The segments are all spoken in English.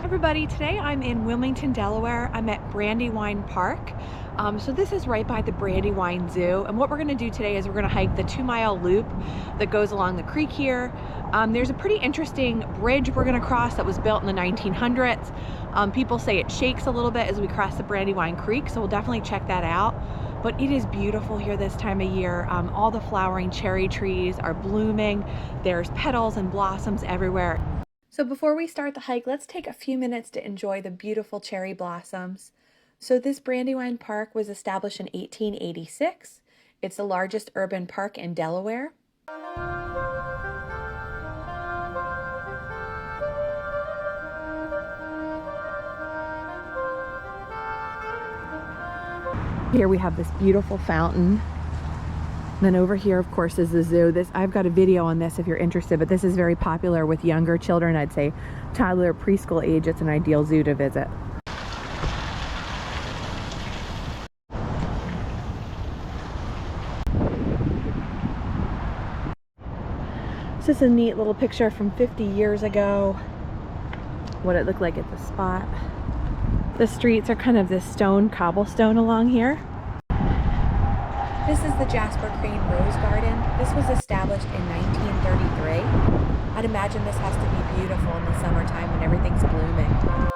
Everybody, today I'm in Wilmington, Delaware. I'm at Brandywine Park. So this is right by the Brandywine Zoo, and what we're going to do today is we're going to hike the 2-mile loop that goes along the creek here. There's a pretty interesting bridge we're going to cross that was built in the 1900s. People say it shakes a little bit as we cross the Brandywine Creek, so we'll definitely check that out. But it is beautiful here this time of year. All the flowering cherry trees are blooming. There's petals and blossoms everywhere. So before we start the hike, let's take a few minutes to enjoy the beautiful cherry blossoms. So this Brandywine Park was established in 1886. It's the largest urban park in Delaware. Here we have this beautiful fountain. Then over here, of course, is the zoo. I've got a video on this if you're interested, but this is very popular with younger children. I'd say toddler, preschool age. It's an ideal zoo to visit. This is a neat little picture from 50 years ago, what it looked like at the spot. The streets are kind of this stone cobblestone along here. This is the Jasper Crane Rose Garden. This was established in 1933. I'd imagine this has to be beautiful in the summertime when everything's blooming.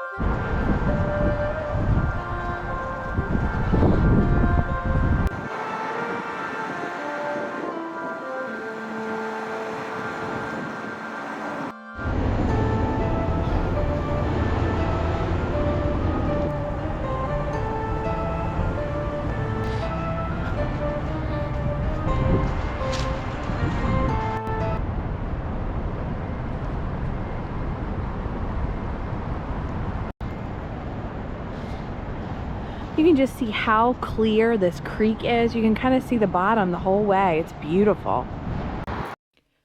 You can just see how clear this creek is. You can kind of see the bottom the whole way. It's beautiful.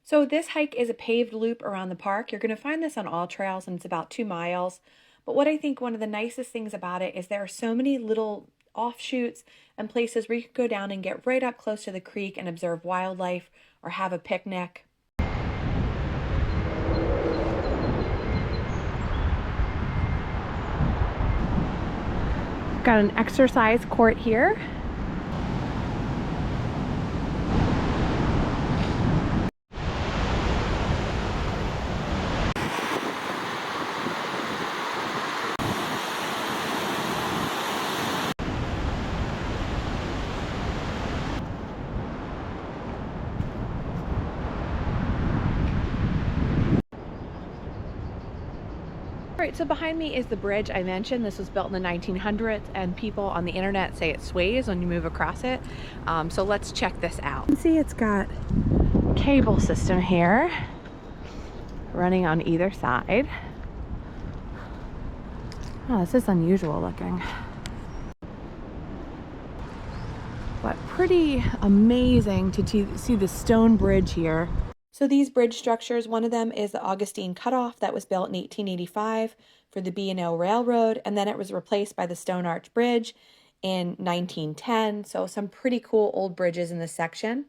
So this hike is a paved loop around the park. You're going to find this on all trails, and it's about 2 miles. But what I think one of the nicest things about it is there are so many little offshoots and places where you can go down and get right up close to the creek and observe wildlife or have a picnic. Got an exercise court here. All right, so behind me is the bridge I mentioned. This was built in the 1900s, and people on the internet say it sways when you move across it. So let's check this out. You can see it's got a cable system here running on either side. Oh, this is unusual looking. But pretty amazing to see the stone bridge here. So these bridge structures, one of them is the Augustine Cut that was built in 1885 for the B&O Railroad, and then it was replaced by the Stone Arch Bridge in 1910. So some pretty cool old bridges in this section.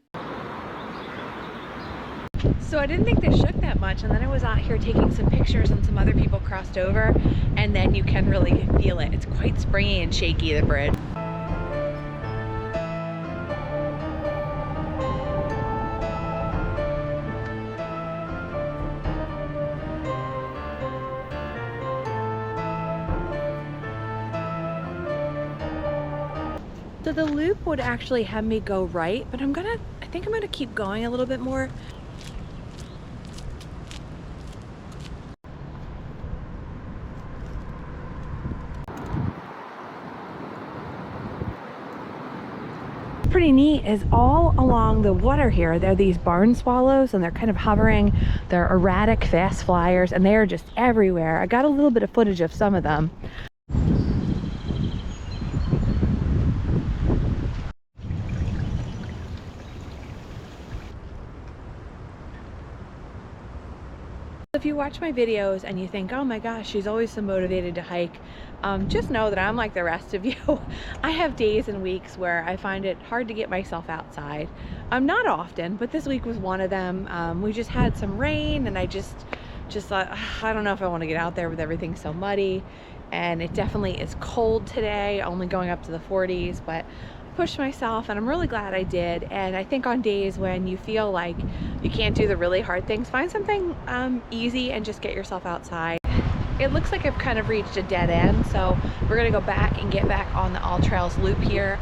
So I didn't think this shook that much, and then I was out here taking some pictures and some other people crossed over, and then you can really feel it. It's quite springy and shaky, the bridge. So the loop would actually have me go right, but I think I'm gonna keep going a little bit more. Pretty neat is all along the water here, there are these barn swallows, and they're kind of hovering. They're erratic, fast flyers, and they are just everywhere. I got a little bit of footage of some of them. If you watch my videos and you think, oh my gosh, she's always so motivated to hike, just know that I'm like the rest of you. I have days and weeks where I find it hard to get myself outside. Not often, but this week was one of them. We just had some rain, and I just just thought, I don't know if I want to get out there with everything so muddy. And it definitely is cold today, only going up to the 40s, but I pushed myself and I'm really glad I did. And I think on days when you feel like you can't do the really hard things, find something easy and just get yourself outside. It looks like I've kind of reached a dead end, so we're gonna go back and get back on the All Trails loop here.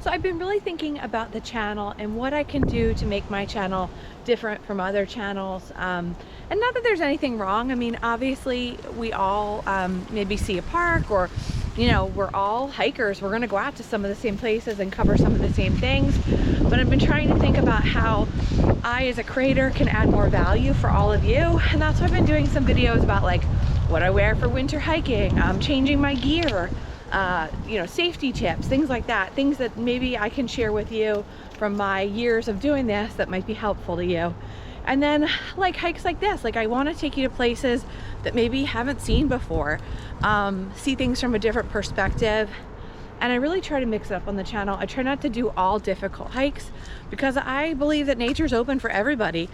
So I've been really thinking about the channel and what I can do to make my channel different from other channels. And not that there's anything wrong. I mean, obviously we all maybe see a park, or you know, we're all hikers. We're gonna go out to some of the same places and cover some of the same things. But I've been trying to think about how I, as a creator, can add more value for all of you. And that's why I've been doing some videos about like what I wear for winter hiking, changing my gear, you know, safety tips, things like that, things that maybe I can share with you from my years of doing this that might be helpful to you. And then like hikes like this, like I want to take you to places that maybe you haven't seen before, see things from a different perspective. And I really try to mix it up on the channel. I try not to do all difficult hikes because I believe that nature's open for everybody.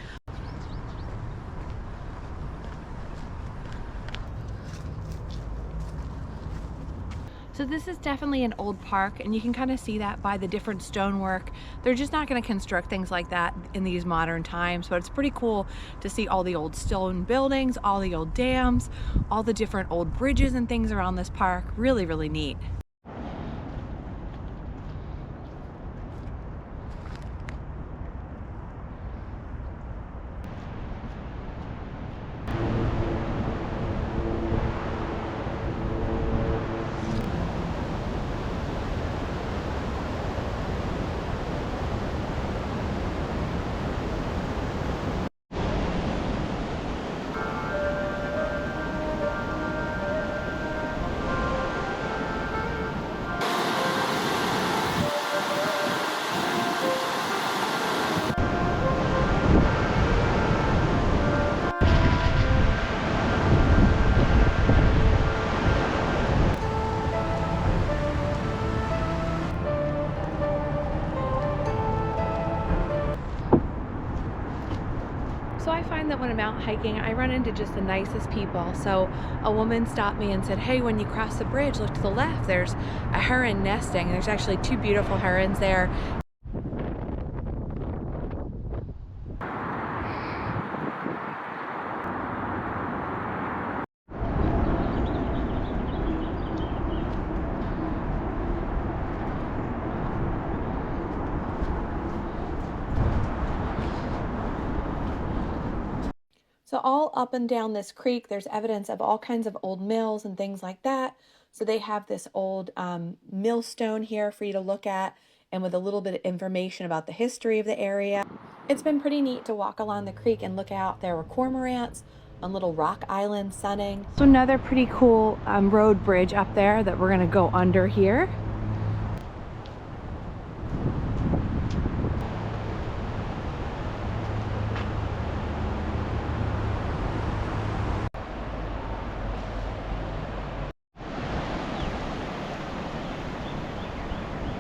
So this is definitely an old park, and you can kind of see that by the different stonework. They're just not going to construct things like that in these modern times, but it's pretty cool to see all the old stone buildings, all the old dams, all the different old bridges and things around this park. Really, really neat. So I find that when I'm out hiking, I run into just the nicest people. So a woman stopped me and said, hey, when you cross the bridge, look to the left, there's a heron nesting. There's actually 2 beautiful herons there. So all up and down this creek, there's evidence of all kinds of old mills and things like that. So they have this old millstone here for you to look at, and with a little bit of information about the history of the area. It's been pretty neat to walk along the creek and look out. There were cormorants on little rock islands sunning. So another pretty cool road bridge up there that we're gonna go under here.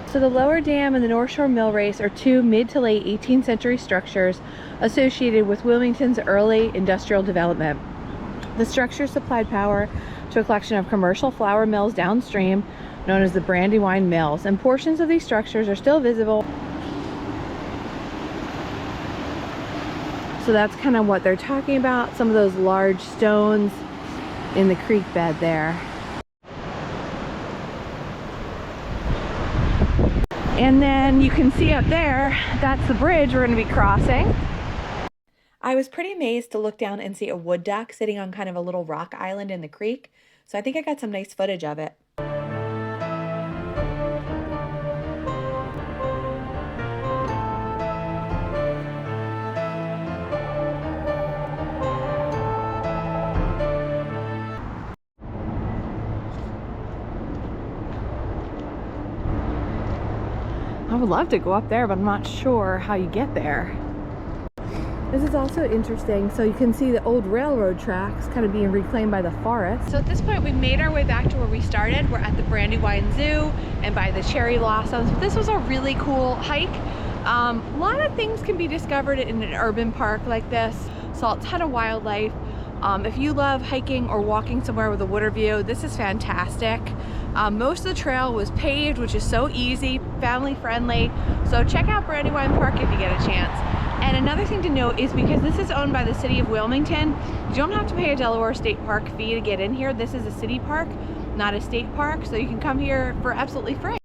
So the Lower Dam and the North Shore Mill Race are 2 mid to late 18th century structures associated with Wilmington's early industrial development. The structures supplied power to a collection of commercial flour mills downstream known as the Brandywine Mills, and portions of these structures are still visible. So that's kind of what they're talking about, some of those large stones in the creek bed there. And then you can see up there, that's the bridge we're going to be crossing. I was pretty amazed to look down and see a wood duck sitting on kind of a little rock island in the creek. So I think I got some nice footage of it. I would love to go up there, but I'm not sure how you get there. This is also interesting. So you can see the old railroad tracks kind of being reclaimed by the forest. So at this point, we made our way back to where we started. We're at the Brandywine Zoo and by the CherryBlossoms. This was a really cool hike. A lot of things can be discovered in an urban park like this. Saw a ton of wildlife. If you love hiking or walking somewhere with a water view, this is fantastic. Most of the trail was paved, which is so easy, family friendly. So check out Brandywine Park if you get a chance. And another thing to note is because this is owned by the city of Wilmington, you don't have to pay a Delaware State Park fee to get in here. This is a city park, not a state park, so you can come here for absolutely free.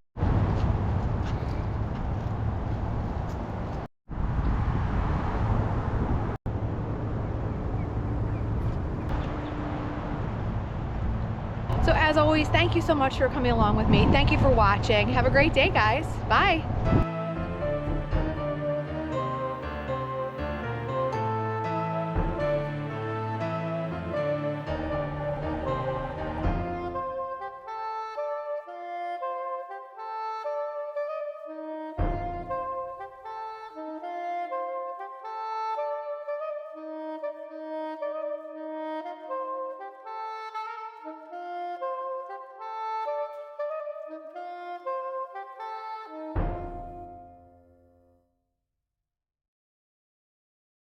So as always, thank you so much for coming along with me. Thank you for watching. Have a great day, guys. Bye.